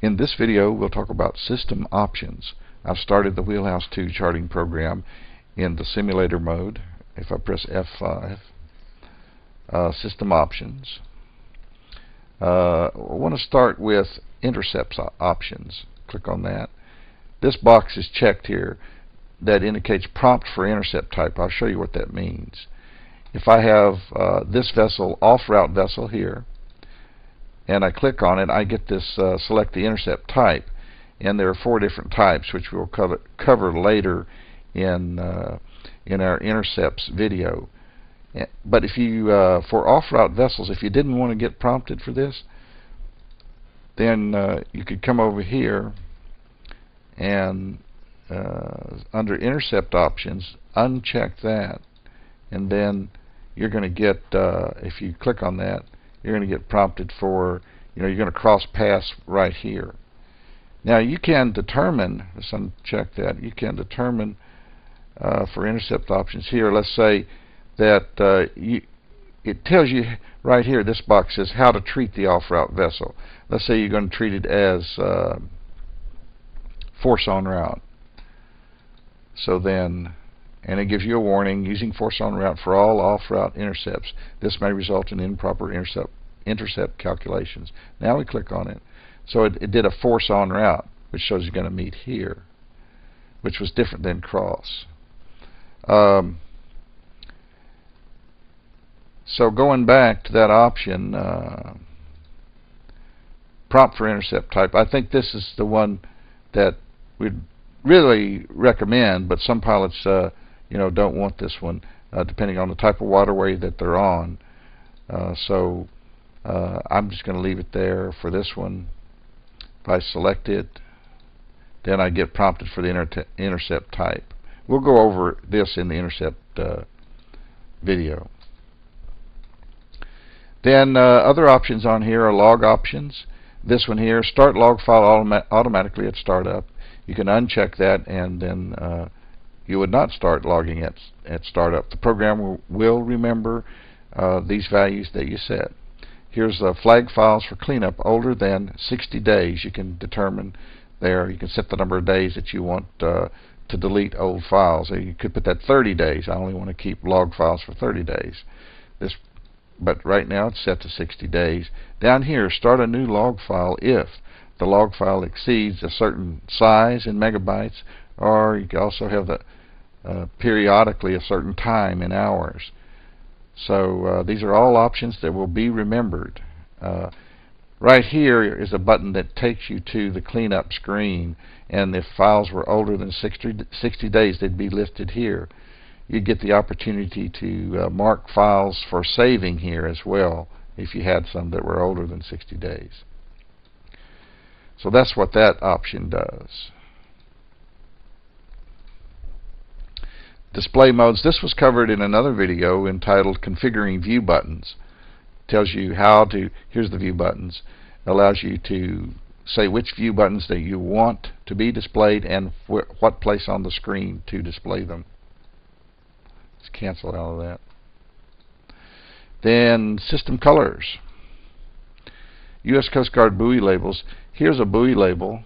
In this video, we'll talk about system options. I've started the Wheelhouse 2 charting program in the simulator mode. If I press F5, system options. I want to start with intercepts options. Click on that. This box is checked here that indicates prompt for intercept type. I'll show you what that means. If I have this vessel, off-route vessel here, and I click on it, I get this select the intercept type, and there are 4 different types which we'll cover later in our intercepts video. But if you for off-route vessels, if you didn't want to get prompted for this, then you could come over here and under intercept options, uncheck that, and then you're going to get if you click on that, you're going to get prompted for, you're going to cross paths right here. Now you can determine, let's uncheck that, you can determine for intercept options here, let's say that it tells you right here, this box says how to treat the off-route vessel. Let's say you're going to treat it as force on route. So then, and it gives you a warning, using force on route for all off-route intercepts. This may result in improper intercept calculations. Now we click on it. So it did a force on route, which shows you're going to meet here, which was different than cross. So going back to that option, prompt for intercept type, I think this is the one that we'd really recommend, but some pilots don't want this one, depending on the type of waterway that they're on. So I'm just going to leave it there for this one. If I select it, then I get prompted for the intercept type. We'll go over this in the intercept video. Then other options on here are log options. This one here, start log file automatically at startup. You can uncheck that, and then you would not start logging at startup. The program will remember these values that you set. Here's flag files for cleanup older than 60 days. You can determine there. You can set the number of days that you want to delete old files. You could put that 30 days. I only want to keep log files for 30 days. But right now it's set to 60 days. Down here, start a new log file if the log file exceeds a certain size in megabytes, or you can also have the periodically a certain time in hours. So these are all options that will be remembered. Right here is a button that takes you to the cleanup screen, and if files were older than 60 days, they'd be listed here. You get the opportunity to mark files for saving here as well if you had some that were older than 60 days. So that's what that option does. Display modes. This was covered in another video entitled Configuring View Buttons. It tells you how to, here's the view buttons, allows you to say which view buttons that you want to be displayed and what place on the screen to display them. Let's cancel out of that. Then system colors. U.S. Coast Guard buoy labels. Here's a buoy label,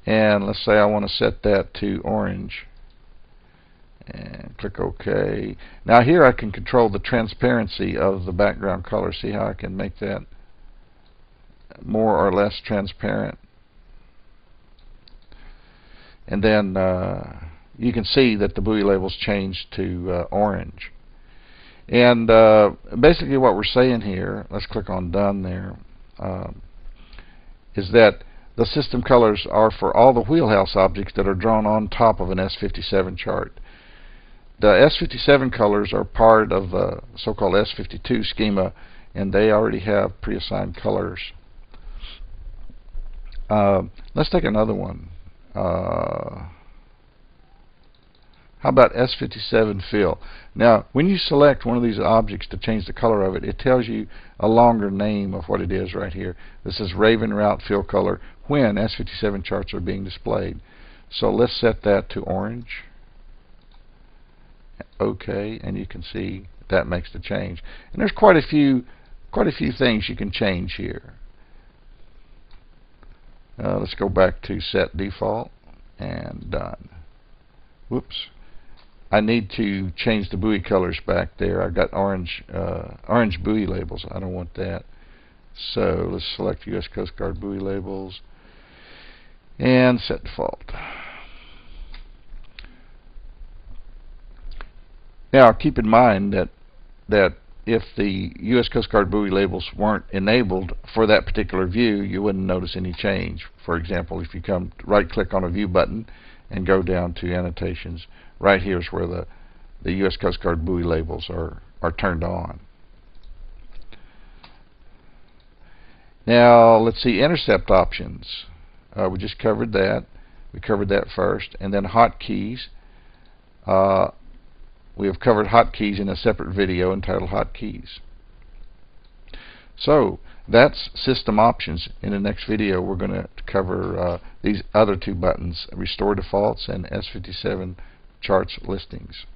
and let's say I want to set that to orange. And click OK. Now here I can control the transparency of the background color. See how I can make that more or less transparent. And then you can see that the buoy labels changed to orange. And basically what we're saying here, let's click on Done there, is that the system colors are for all the wheelhouse objects that are drawn on top of an S57 chart. The S57 colors are part of the so-called S52 schema, and they already have pre-assigned colors. Let's take another one. How about S57 fill? Now, when you select one of these objects to change the color of it, it tells you a longer name of what it is right here. This is Raven Route Fill Color when S57 charts are being displayed. So let's set that to orange. OK, and you can see that makes the change. And there's quite a few things you can change here. Let's go back to set default and done. Whoops. I need to change the buoy colors back there. I've got orange buoy labels. I don't want that. So let's select U.S. Coast Guard buoy labels and set default. Now keep in mind that if the U.S. Coast Guard buoy labels weren't enabled for that particular view, you wouldn't notice any change. For example, if you come right click on a view button and go down to annotations, right here is where the U.S. Coast Guard buoy labels are turned on. Now let's see intercept options. We just covered that. We covered that first. And then hotkeys. We have covered hotkeys in a separate video entitled Hotkeys. So that's system options. In the next video we're going to cover these other two buttons, Restore Defaults and S57 Charts Listings.